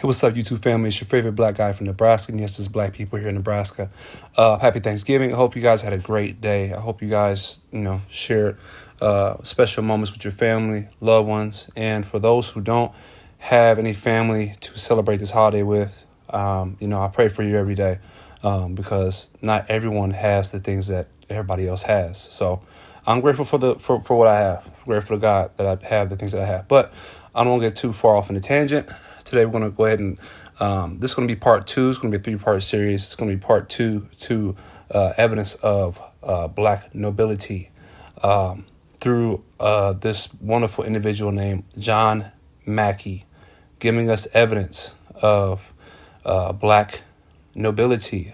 Hey, what's up, YouTube family? It's your favorite black guy from Nebraska. And yes, there's black people here in Nebraska. Happy Thanksgiving. I hope you guys had a great day. I hope you guys, shared special moments with your family, loved ones. And for those who don't have any family to celebrate this holiday with, I pray for you every day because not everyone has the things that everybody else has. So I'm grateful for what I have. I'm grateful to God that I have the things that I have. But I don't want to get too far off in a tangent. Today, we're going to go ahead and this is going to be part two. It's going to be a 3-part series. It's going to be part two to evidence of black nobility through this wonderful individual named John Mackey, giving us evidence of black nobility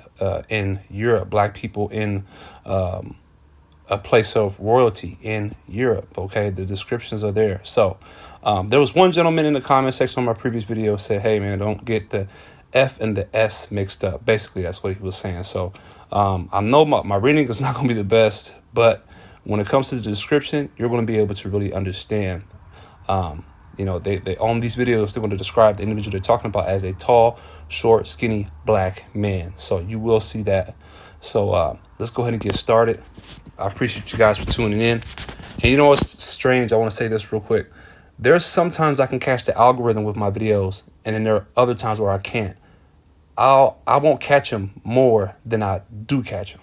in Europe, black people in a place of royalty in Europe. Okay, the descriptions are there. So there was one gentleman in the comment section on my previous video said, hey, man, don't get the F and the S mixed up. Basically, that's what he was saying. So I know my reading is not going to be the best, but when it comes to the description, you're going to be able to really understand. They on these videos, they're going to describe the individual they're talking about as a tall, short, skinny black man. So you will see that. So let's go ahead and get started. I appreciate you guys for tuning in. And you know what's strange? I want to say this real quick. There's sometimes I can catch the algorithm with my videos, and then there are other times where I can't. I won't catch them more than I do catch them.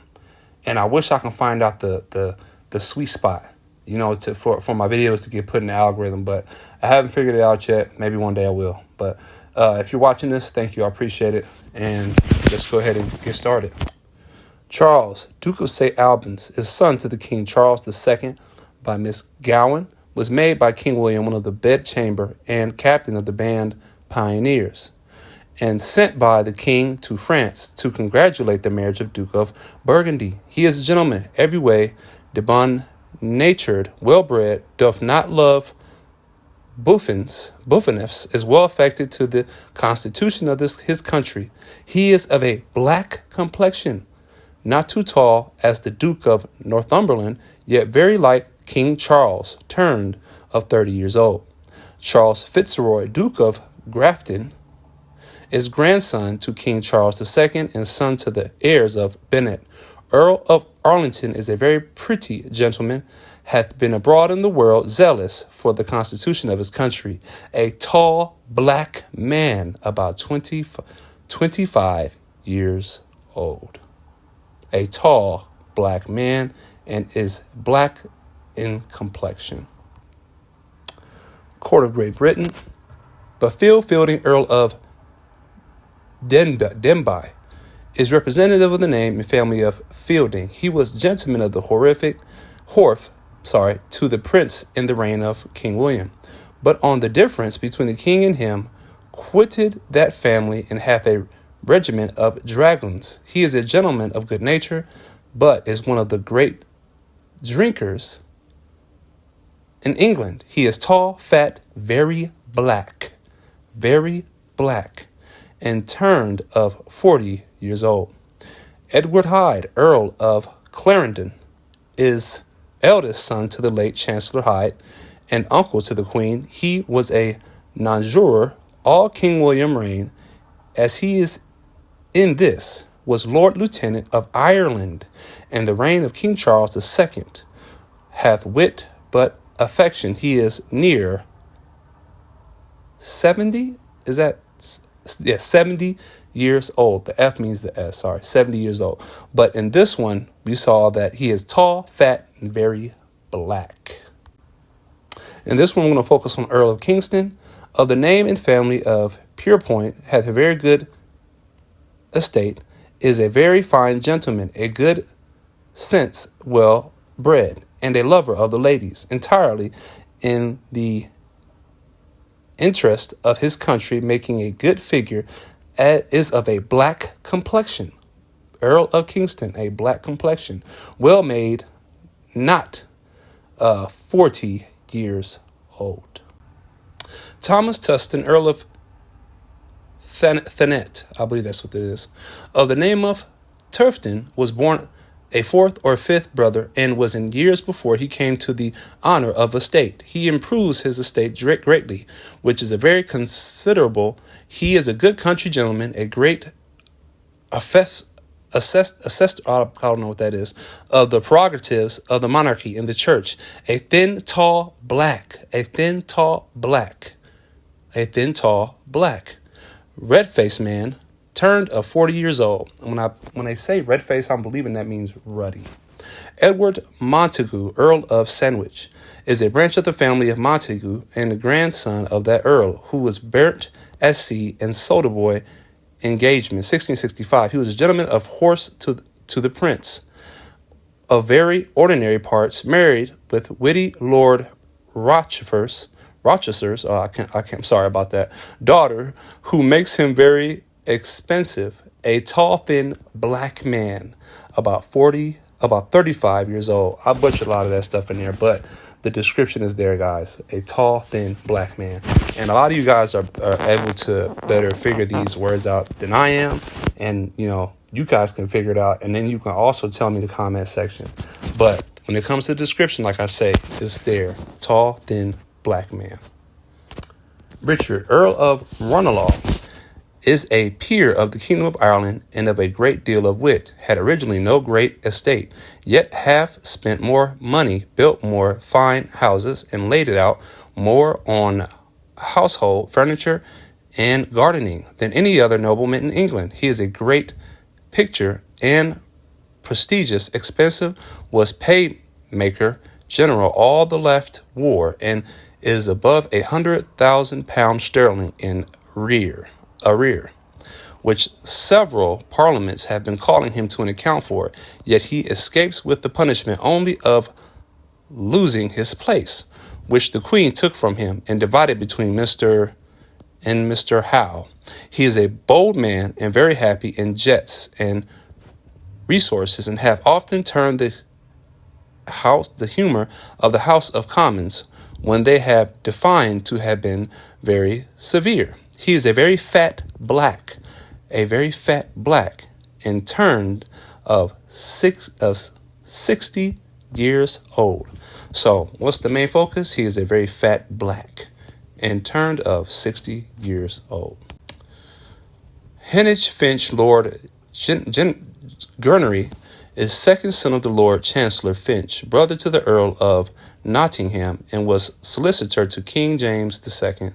And I wish I can find out the sweet spot, for my videos to get put in the algorithm. But I haven't figured it out yet. Maybe one day I will. But if you're watching this, thank you. I appreciate it. And let's go ahead and get started. Charles, Duke of St. Albans, is son to the King Charles II by Miss Gowan, was made by King William one of the bedchamber and captain of the band Pioneers, and sent by the king to France to congratulate the marriage of Duke of Burgundy. He is a gentleman every way, de bon natured, well-bred, doth not love buffooniffs, is well affected to the constitution of his country. He is of a black complexion, not too tall as the Duke of Northumberland, yet very like King Charles, turned of 30 years old. Charles Fitzroy, Duke of Grafton, is grandson to King Charles II and son to the heirs of Bennet. Earl of Arlington is a very pretty gentleman, hath been abroad in the world, zealous for the constitution of his country, a tall black man about 25 years old. A tall black man and is black in complexion. Court of Great Britain. Buffield Fielding, Earl of Denbigh, is representative of the name and family of Fielding. He was gentleman of the Horth to the prince in the reign of King William, but on the difference between the king and him, quitted that family and hath a regiment of dragoons. He is a gentleman of good nature, but is one of the great drinkers in England. He is tall, fat, very black, and turned of 40 years old. Edward Hyde, Earl of Clarendon, is eldest son to the late Chancellor Hyde and uncle to the Queen. He was a nonjuror all King William reign, as he is in this, was Lord Lieutenant of Ireland in the reign of King Charles II. Hath wit but affection. He is near 70. Is that? Yeah, 70 years old. The F means the S. 70 years old. But in this one, we saw that he is tall, fat, and very black. In this one, we're going to focus on Earl of Kingston. Of the name and family of Pierpoint, hath a very good estate, is a very fine gentleman, a good sense, well bred, and a lover of the ladies, entirely in the interest of his country, making a good figure, is of a black complexion. Earl of Kingston, a black complexion, well made, not 40 years old. Thomas Tustin, Earl of Thanet, I believe that's what it is, of the name of Turfton, was born a fourth or fifth brother, and was in years before he came to the honor of estate. He improves his estate greatly, which is a very considerable. He is a good country gentleman, a great assessed, I don't know what that is, of the prerogatives of the monarchy in the church. A thin, tall, black, red-faced man, turned of 40 years old. When I say red-faced, I'm believing that means ruddy. Edward Montagu, Earl of Sandwich, is a branch of the family of Montagu and the grandson of that earl, who was burnt at sea in Soderboy engagement, 1665. He was a gentleman of horse to the prince, of very ordinary parts, married with witty Lord Rochester's, sorry about that, daughter, who makes him very expensive, a tall, thin, black man, about 35 years old. I butchered a lot of that stuff in there, but the description is there, guys. A tall, thin, black man. And a lot of you guys are able to better figure these words out than I am. And, you guys can figure it out. And then you can also tell me in the comment section. But when it comes to the description, like I say, it's there. Tall, thin, black man. Richard, Earl of Ranelagh, is a peer of the Kingdom of Ireland and of a great deal of wit, had originally no great estate, yet hath spent more money, built more fine houses, and laid it out more on household furniture and gardening than any other nobleman in England. He is a great picture and prestigious, expensive, was paymaker general all the left war, and is above £100,000 sterling in arrear, which several parliaments have been calling him to an account for, yet he escapes with the punishment only of losing his place, which the Queen took from him and divided between Mr. Howe. He is a bold man and very happy in jets and resources, and have often turned the humor of the House of Commons when they have defined to have been very severe. He is a very fat black, and turned of 60 years old. So what's the main focus? He is a very fat black and turned of 60 years old. Heneage Finch, Lord Gurney, is second son of the Lord Chancellor Finch, brother to the Earl of Nottingham, and was solicitor to King James II.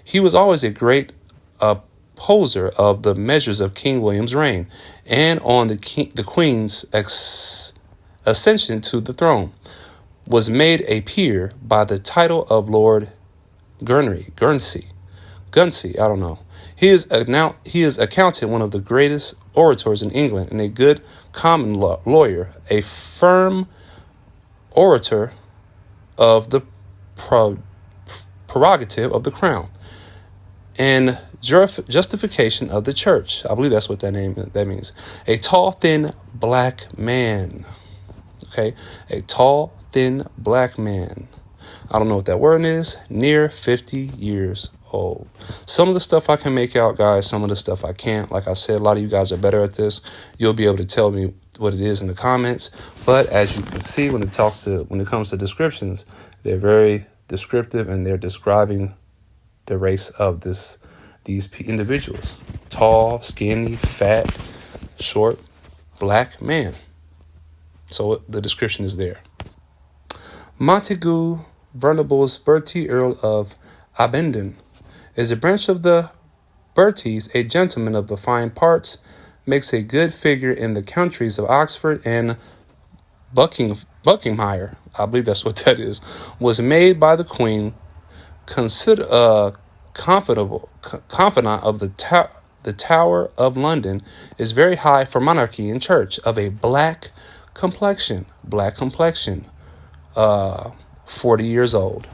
He was always a great opposer of the measures of King William's reign, and on the Queen's ascension to the throne, was made a peer by the title of Lord Guernsey, I don't know. He is accounted one of the greatest orators in England, and a good common law lawyer, a firm orator of the prerogative of the crown and justification of the church. I believe that's what that means. A tall, thin, black man. Okay, a tall, thin, black man. I don't know what that word is. Near 50 years old. Some of the stuff I can make out, guys. Some of the stuff I can't. Like I said, a lot of you guys are better at this. You'll be able to tell me what it is in the comments. But as you can see, when it comes to descriptions, they're very descriptive, and they're describing the race of these individuals. Tall, skinny, fat, short, black man. So the description is there. Montagu Venables Bertie, Earl of Abingdon, is a branch of the Berties, a gentleman of the fine parts, makes a good figure in the counties of Oxford and Buckinghamshire. I believe that's what that is. Was made by the Queen confidant of the Tower of London, is very high for monarchy and church, of a black complexion, 40 years old.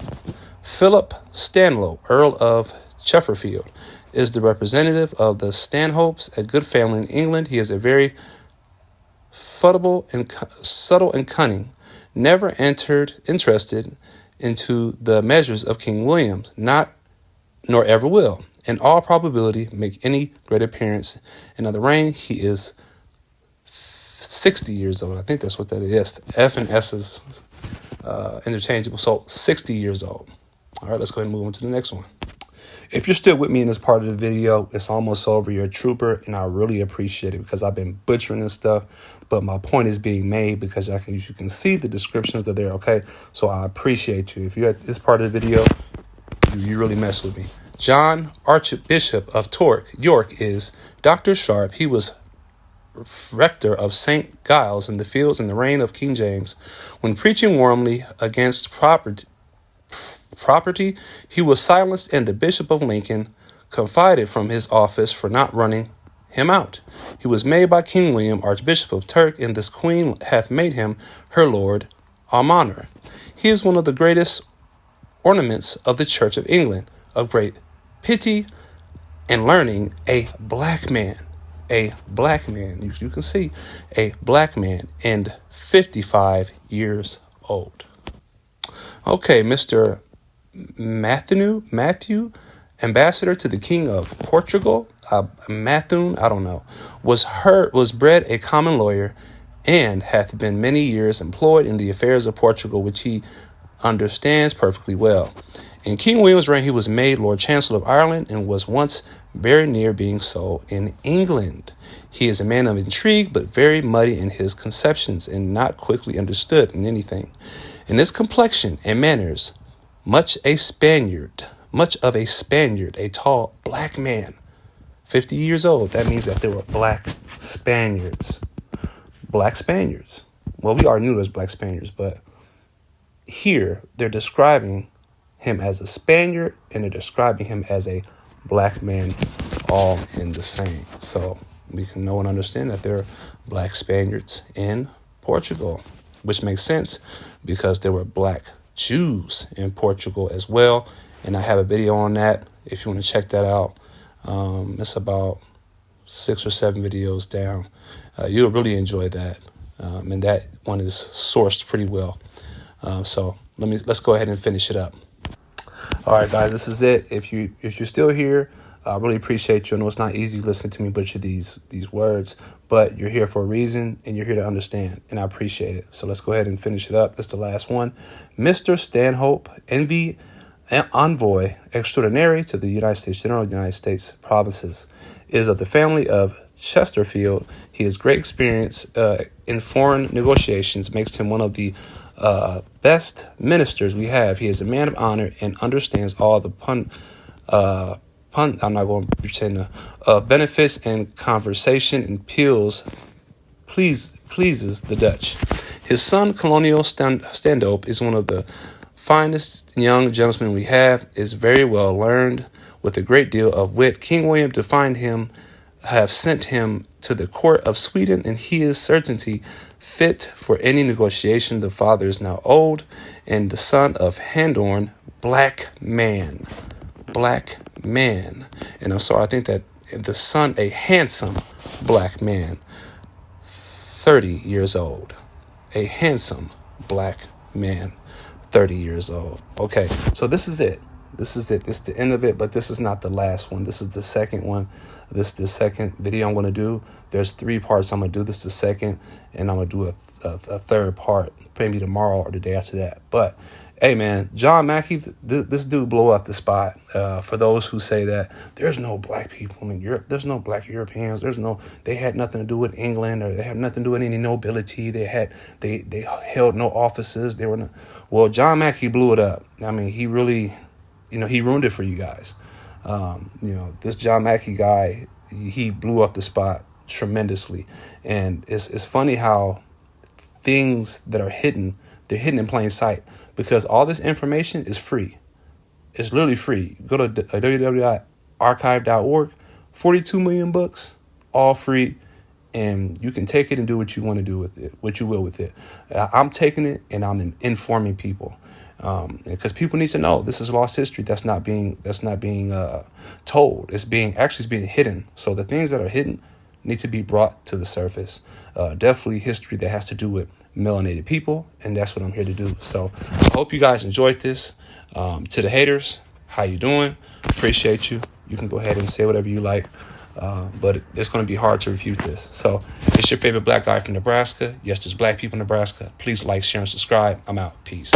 Philip Stanlow, Earl of Chesterfield, is the representative of the Stanhopes, a good family in England. He is a very subtle and cunning, never interested into the measures of King William, nor ever will, in all probability, make any great appearance in the reign. He is 60 years old. I think that's what that is. Yes, F and S is interchangeable. So 60 years old. All right, let's go ahead and move on to the next one. If you're still with me in this part of the video, it's almost over. You're a trooper, and I really appreciate it because I've been butchering this stuff, but my point is being made because you can see the descriptions are there, okay? So I appreciate you. If you're at this part of the video, you really mess with me. John, Archbishop of York, is Dr. Sharp. He was rector of St. Giles in the Fields in the reign of King James. When preaching warmly against property, he was silenced, and the Bishop of Lincoln confided from his office for not running him out. He was made by King William Archbishop of Turk, and this queen hath made him her Lord Almoner. He is one of the greatest ornaments of the Church of England, of great pity and learning, a black man. You can see a black man, and 55 years old. Okay, Mr. Matthew, ambassador to the King of Portugal, Matthew, I don't know, was bred a common lawyer, and hath been many years employed in the affairs of Portugal, which he understands perfectly well. In King William's reign, he was made Lord Chancellor of Ireland, and was once very near being so in England. He is a man of intrigue, but very muddy in his conceptions, and not quickly understood in anything. In his complexion and manners, much of a Spaniard, a tall black man, 50 years old. That means that there were black Spaniards. Well, we already knew there was black Spaniards, but here they're describing him as a Spaniard, and they're describing him as a black man, all in the same. So we can know and understand that there are black Spaniards in Portugal, which makes sense because there were black Jews in Portugal as well. And I have a video on that if you want to check that out. It's about 6 or 7 videos down. You'll really enjoy that. And that one is sourced pretty well. So let's go ahead and finish it up. All right, guys, this is it. If you're still here, I really appreciate you. I know it's not easy listening to me butcher these words, but you're here for a reason, and you're here to understand, and I appreciate it. So let's go ahead and finish it up. That's the last one. Mr. Stanhope, envoy extraordinary to the United States General of the United States provinces, is of the family of Chesterfield. He has great experience in foreign negotiations, makes him one of the best ministers we have. He is a man of honor and understands all the I'm not going to pretend benefits and conversation and pleases the Dutch. His son, Colonial Stanhope, is one of the finest young gentlemen we have, is very well learned, with a great deal of wit. King William, to find him, have sent him to the court of Sweden, and he is certainty fit for any negotiation. The father is now old, and the son of Handorn, black man. And I'm sorry, I think that the son, a handsome black man, 30 years old. A handsome black man, 30 years old. Okay, so this is it. It's the end of it, but this is not the last one. This is the second one. This is the second video I'm going to do. There's 3 parts I'm going to do. This is the second, and I'm going to do a third part, maybe tomorrow or the day after that. But hey, man, John Mackey, this dude blew up the spot. For those who say that there's no black people in Europe, there's no black Europeans, they had nothing to do with England, or they had nothing to do with any nobility. They held no offices. Well, John Mackey blew it up. I mean, he really, he ruined it for you guys. This John Mackey guy, he blew up the spot tremendously. And it's funny how things that are hidden, they're hidden in plain sight, because all this information is free. It's literally free. Go to www.archive.org, 42 million books, all free, and you can take it and do what you want to do with it, what you will with it. I'm taking it and I'm informing people, because people need to know this is lost history that's not being told. It's being hidden. So the things that are hidden need to be brought to the surface. Definitely history that has to do with melanated people, and that's what I'm here to do. So I hope you guys enjoyed this. To the haters, how you doing? Appreciate you. You can go ahead and say whatever you like. But it's going to be hard to refute this. So it's your favorite black guy from Nebraska. Yes, there's black people in Nebraska. Please like, share, and subscribe. I'm out. Peace.